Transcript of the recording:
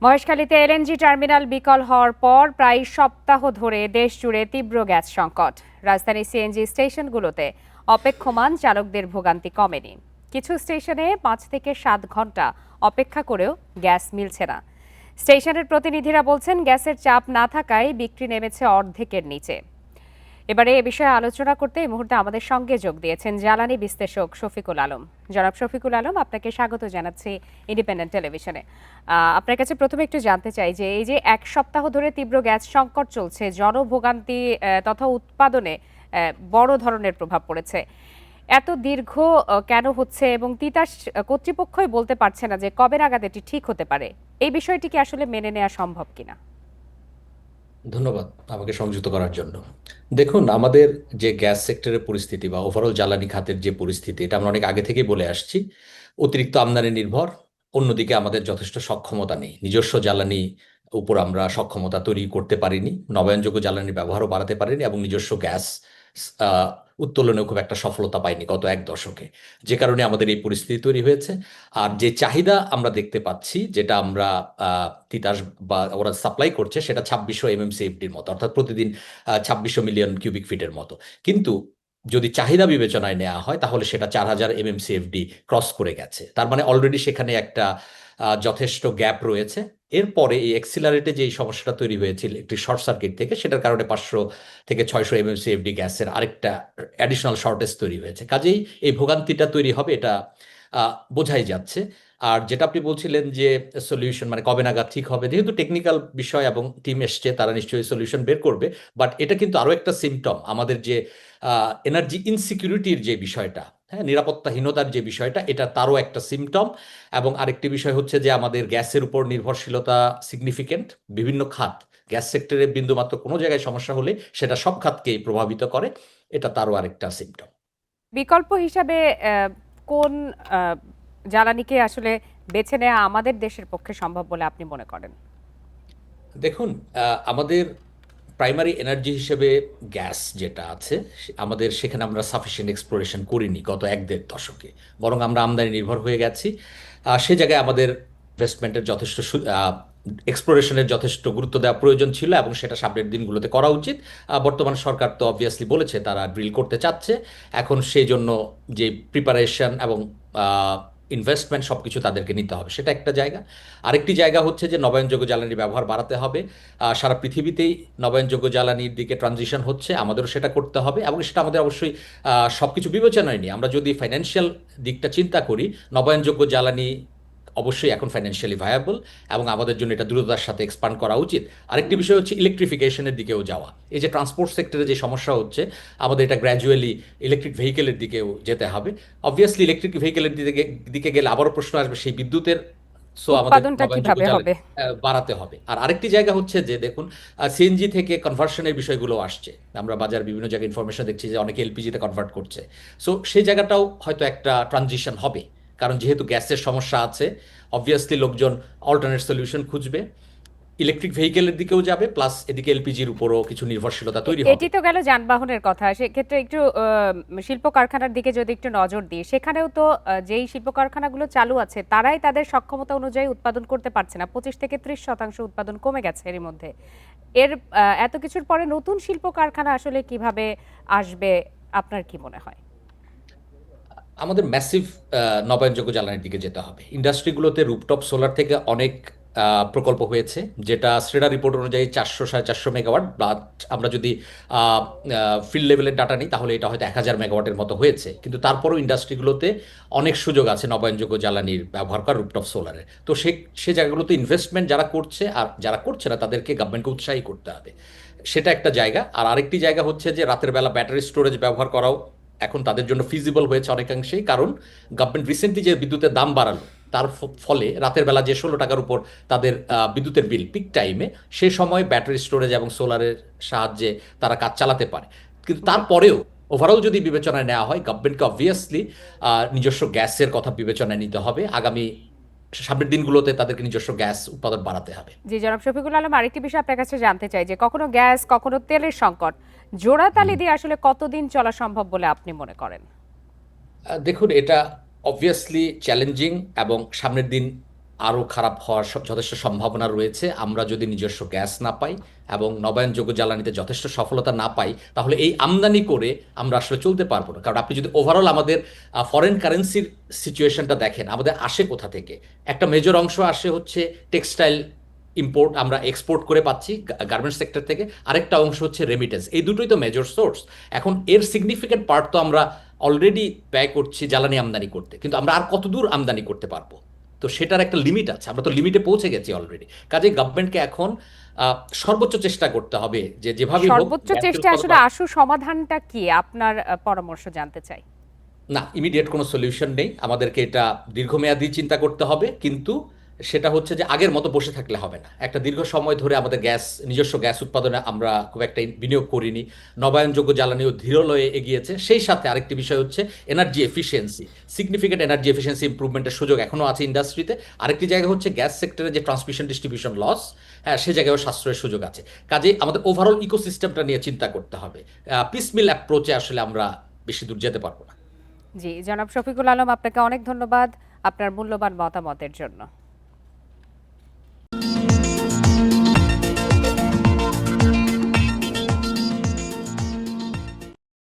মহেশখালীতে LNG terminal বিকল হওয়ার পর প্রায় সপ্তাহ ধরে দেশ জুড়ে তীব্র গ্যাস সংকট। রাজধানীর সিএনজি স্টেশনগুলোতে অপেক্ষমান চালকদের ভোগান্তি কমেনি। কিছু স্টেশনে 5 থেকে 7 ঘন্টা অপেক্ষা করেও গ্যাস মিলছে না। স্টেশনের প্রতিনিধিরা বলছেন, গ্যাসের চাপ না থাকায় বিক্রি নেমেছে অর্ধেকের নিচে। এবারে এ বিষয়ে আলোচনা করতে এই মুহূর্তে আমাদের সঙ্গে যোগ দিয়েছেন জ্বালানি বিশ্লেষক শফিকুল আলম। জনাব শফিকুল আলম, আপনাকে স্বাগত জানাচ্ছি ইন্ডিপেন্ডেন্ট টেলিভিশনে। আপনার কাছে প্রথমে একটু জানতে চাই যে এই যে এক সপ্তাহ ধরে তীব্র গ্যাস সংকট চলছে, জনভোগান্তি তথা উৎপাদনে বড় ধরনের প্রভাব পড়েছে। এত দীর্ঘ কেন হচ্ছে এবং তিতাস কর্তৃপক্ষই বলতে পারছে না যে কবে নাগাদ এটি ঠিক হতে পারে। এই বিষয়টি কি আসলে মেনে নেওয়া সম্ভব কিনা? ধন্যবাদ আমাকে সংযুক্ত করার জন্য। দেখুন, আমাদের যে গ্যাস সেক্টরের পরিস্থিতি বা ওভারঅল জ্বালানি খাতের যে পরিস্থিতি, এটা আমরা অনেক আগে থেকেই বলে আসছি। অতিরিক্ত আমদানি নির্ভর, অন্যদিকে আমাদের যথেষ্ট সক্ষমতা নেই, নিজস্ব জ্বালানি উপর আমরা সক্ষমতা তৈরি করতে পারিনি, নবায়নযোগ্য জ্বালানির ব্যবহারও বাড়াতে পারিনি এবং নিজস্ব গ্যাস আহ, উত্তোলনেও খুব একটা সফলতা পাইনি গত এক দশকে। যে কারণে আমাদের এই পরিস্থিতি তৈরি হয়েছে। আর যে চাহিদা আমরা দেখতে পাচ্ছি, যেটা আমরা তিতাস বা ওরা সাপ্লাই করছে, সেটা 2600 এমএমসিএফডির মতো, অর্থাৎ প্রতিদিন 2600 মিলিয়ন কিউবিক ফিটের মতো। কিন্তু যদি চাহিদা বিবেচনায় নেওয়া হয় তাহলে সেটা 4000 এমএমসিএফডি ক্রস করে গেছে। তার মানে অলরেডি সেখানে একটা যথেষ্ট গ্যাপ রয়েছে। এরপরে এই এক্সিলারেটে যে সমস্যাটা তৈরি হয়েছিল একটি শর্ট সার্কিট থেকে, সেটার কারণে 500 থেকে 600 এমএমসিএফডি গ্যাসের আরেকটা অ্যাডিশনাল শর্টেজ তৈরি হয়েছে। কাজেই এই ভোগান্তিটা তৈরি হবে, এটা বোঝাই যাচ্ছে। আর যেটা আপনি বলছিলেন যে সলিউশন মানে কবে নাগাদ ঠিক হবে, যেহেতু টেকনিক্যাল বিষয় এবং টিম এসছে, তারা নিশ্চয়ই সলিউশন বের করবে। বাট এটা কিন্তু আরো একটা সিমটম আমাদের যে এনার্জি ইনসিকিউরিটির যে বিষয়টা, হ্যাঁ, নিরাপত্তাহীনতার যে বিষয়টা, এটা তারও একটা সিমটম। এবং আরেকটি বিষয় হচ্ছে যে আমাদের গ্যাসের উপর নির্ভরশীলতা সিগনিফিকেন্ট। বিভিন্ন খাত, গ্যাস সেক্টরে বিন্দুমাত্র কোনো জায়গায় সমস্যা হলে সেটা সব খাতকেই প্রভাবিত করে। এটা তারও আরেকটা সিমটম। বিকল্প হিসাবে কোন আহ, জ্বালানিকে আসলে বেছে নেওয়া আমাদের দেশের পক্ষে সম্ভব বলে আপনি মনে করেন? দেখুন, আমাদের প্রাইমারি এনার্জি হিসেবে গ্যাস যেটা আছে, আমাদের সেখানে আমরা সাফিসিয়েন্ট এক্সপ্লোরেশন করিনি গত এক দেড় দশকে। বরং আমরা আমদানি নির্ভর হয়ে গেছি। সে জায়গায় আমাদের ইনভেস্টমেন্টের যথেষ্ট এক্সপ্লোরেশনের যথেষ্ট গুরুত্ব দেওয়া প্রয়োজন ছিল এবং সেটা সামনের দিনগুলোতে করা উচিত। বর্তমান সরকার তো অবভিয়াসলি বলেছে তারা ড্রিল করতে চাচ্ছে। এখন সেই জন্য যে প্রিপারেশন এবং ইনভেস্টমেন্ট সবকিছু তাদেরকে নিতে হবে, সেটা একটা জায়গা। আরেকটি জায়গা হচ্ছে যে নবায়নযোগ্য জ্বালানির ব্যবহার বাড়াতে হবে। সারা পৃথিবীতেই নবায়নযোগ্য জ্বালানির দিকে ট্রানজিশন হচ্ছে, আমাদেরও সেটা করতে হবে এবং সেটা আমাদের অবশ্যই সবকিছু বিবেচনায় নিয়ে। আমরা যদি ফাইন্যান্সিয়াল দিকটা চিন্তা করি, নবায়নযোগ্য জ্বালানি অবশ্যই এখন ফাইন্যান্সিয়ালি ভায়াবল এবং আমাদের জন্য এটা দ্রুততার সাথে এক্সপান্ড করা উচিত। আরেকটি বিষয় হচ্ছে ইলেকট্রিফিকেশনের দিকেও যাওয়া। এই যে ট্রান্সপোর্ট সেক্টরে যে সমস্যা হচ্ছে, আমাদের এটা গ্র্যাজুয়ালি ইলেকট্রিক ভেহিকেলের দিকেও যেতে হবে। অবভিয়াসলি ইলেকট্রিক ভেহিকেলের দিকে দিকে গেলে আবারও প্রশ্ন আসবে সেই বিদ্যুতের। সো আমাদের উৎপাদনটা নবায়নযোগ্য কিভাবে জ্বালানি হবে? বাড়াতে হবে। আর আরেকটি জায়গা হচ্ছে যে দেখুন, সিএনজি থেকে কনভার্সনের বিষয়গুলো আসছে। আমরা বাজার বিভিন্ন জায়গায় ইনফরমেশন দেখছি যে অনেকে এলপিজিতে কনভার্ট করছে। সো সেই জায়গাটাও হয়তো একটা ট্রানজিশন হবে, কারণ যেহেতু গ্যাসের সমস্যা আছে, অবভিয়াসলি লোকজন অল্টারনেট সলিউশন খুঁজবে, ইলেকট্রিক ভেহিকেলের দিকেও যাবে, প্লাস এদিকে এলপিজির উপরও কিছু নির্ভরশীলতা তৈরি এটি হবে। তো গেল যানবাহনের কথা। সেক্ষেত্রে একটু শিল্প কারখানার দিকে যদি একটু নজর দিই, সেখানেও তো যেই শিল্প কারখানাগুলো চালু আছে তারাই তাদের সক্ষমতা অনুযায়ী উৎপাদন করতে পারছে না। 25 থেকে 30% উৎপাদন কমে গেছে এর মধ্যে। এর এত কিছুর পরে নতুন শিল্প কারখানা আসলে কিভাবে আসবে, আপনার কি মনে হয়? আমাদের ম্যাসিভ নবায়নযোগ্য জ্বালানির দিকে যেতে হবে। ইন্ডাস্ট্রিগুলোতে রুপটপ সোলার থেকে অনেক প্রকল্প হয়েছে, যেটা শ্রেডা রিপোর্ট অনুযায়ী 400 সাড়ে 400 মেগাওয়াট, বা আমরা যদি ফিল্ড লেভেলের ডাটা নিই তাহলে এটা হয়তো 1000 মেগাওয়াটের মতো হয়েছে। কিন্তু তারপরও ইন্ডাস্ট্রিগুলোতে অনেক সুযোগ আছে নবায়নযোগ্য জ্বালানির ব্যবহার করা, রুপটপ সোলারের। তো সে জায়গাগুলোতে ইনভেস্টমেন্ট যারা করছে আর যারা করছে না তাদেরকে গভর্নমেন্টকে উৎসাহী করতে হবে। সেটা একটা জায়গা। আর আরেকটি জায়গা হচ্ছে যে রাতের বেলা ব্যাটারি স্টোরেজ ব্যবহার করাও এখন তাদের জন্য ফিজিবল হয়েছে অনেকাংশেই। কারণ গভর্নমেন্ট রিসেন্টলি যে বিদ্যুতের দাম বাড়ালো, তার ফলে রাতের বেলা যে 16 টাকার উপর তাদের বিদ্যুতের বিল পিক টাইমে, সে সময় ব্যাটারি স্টোরেজ এবং সোলারের সাহায্যে তারা কাজ চালাতে পারে। কিন্তু জি। তারপরেও ওভারঅল যদি বিবেচনায় নেওয়া হয়, গভর্নমেন্টকে অবভিয়াসলি নিজস্ব গ্যাসের কথা বিবেচনায় নিতে হবে। আগামী সামনের দিনগুলোতে তাদেরকে নিজস্ব গ্যাস উৎপাদন বাড়াতে হবে। জি, জনাব শফিকুল আলম, আরেকটি বিষয় আপনার কাছে জানতে চাই যে কখনো গ্যাস কখনো তেলের সংকট জোড়াতালি দিয়ে আসলে কতদিন চলা সম্ভব বলে আপনি মনে করেন? দেখুন, এটা অবভিয়াসলি চ্যালেঞ্জিং এবং সামনের দিন আরও খারাপ হওয়ার যথেষ্ট সম্ভাবনা রয়েছে। আমরা যদি নিজস্ব গ্যাস না পাই এবং নবায়নযোগ্য জ্বালানিতে যথেষ্ট সফলতা না পাই, তাহলে এই আমদানি করে আমরা আসলে চলতে পারবো না। কারণ আপনি যদি ওভারঅল আমাদের ফরেন কারেন্সির সিচুয়েশনটা দেখেন, আমাদের আসে কোথা থেকে? একটা মেজর অংশ আসে হচ্ছে টেক্সটাইল ইম্পোর্ট, আমরা এক্সপোর্ট করে পাচ্ছি গার্মেন্টস সেক্টর থেকে। আরেকটা অংশ হচ্ছে রেমিটেন্স। এই দুটোই তো মেজর সোর্স। এখন এর সিগনিফিকেন্ট পার্ট তো আমরা অলরেডি ব্যয় করছি জ্বালানি আমদানি করতে, কিন্তু আমরা আর কত দূর আমদানি করতে পারবো? তো সেটার একটা লিমিট আছে, আমরা তো লিমিটে পৌঁছে গেছি অলরেডি। কাজেই গভর্নমেন্টকে এখন সর্বোচ্চ চেষ্টা করতে হবে যে যেভাবেই হোক সর্বোচ্চ গ্যাসের চেষ্টা আসলে উৎপাদন। আশু সমাধানটা কি আপনার পরামর্শ জানতে চাই। না, ইমিডিয়েট কোনো সলিউশন নেই, আমাদেরকে এটা দীর্ঘমেয়াদী চিন্তা করতে হবে। কিন্তু সেটা হচ্ছে যে আগের মতো বসে থাকলে হবে না। একটা দীর্ঘ সময় ধরে আমাদের নিজস্ব গ্যাস উৎপাদনে আমরা খুব একটা বিনিয়োগ করিনি। নবায়নযোগ্য জ্বালানিও ধীরলয়ে এগিয়েছে। সেই সাথে আরেকটি বিষয় হচ্ছে energy efficiency. Significant energy efficiency ইমপ্রুভমেন্টের সুযোগ এখনও আছে ইন্ডাস্ট্রিতে। আরেকটি জায়গা হচ্ছে গ্যাস সেক্টরে যে ট্রান্সমিশন ডিস্ট্রিবিউশন লস, হ্যাঁ, সে জায়গায়ও সাশ্রয়ের সুযোগ আছে। কাজে আমাদের ওভারঅল ইকোসিস্টেমটা নিয়ে চিন্তা করতে হবে। পিসমিল অ্যাপ্রোচে আসলে আমরা বেশি দূর যেতে পারবো না। জি, জনাব শফিকুল আলম, আপনাকে অনেক ধন্যবাদ আপনার মূল্যবান মতামতের জন্য।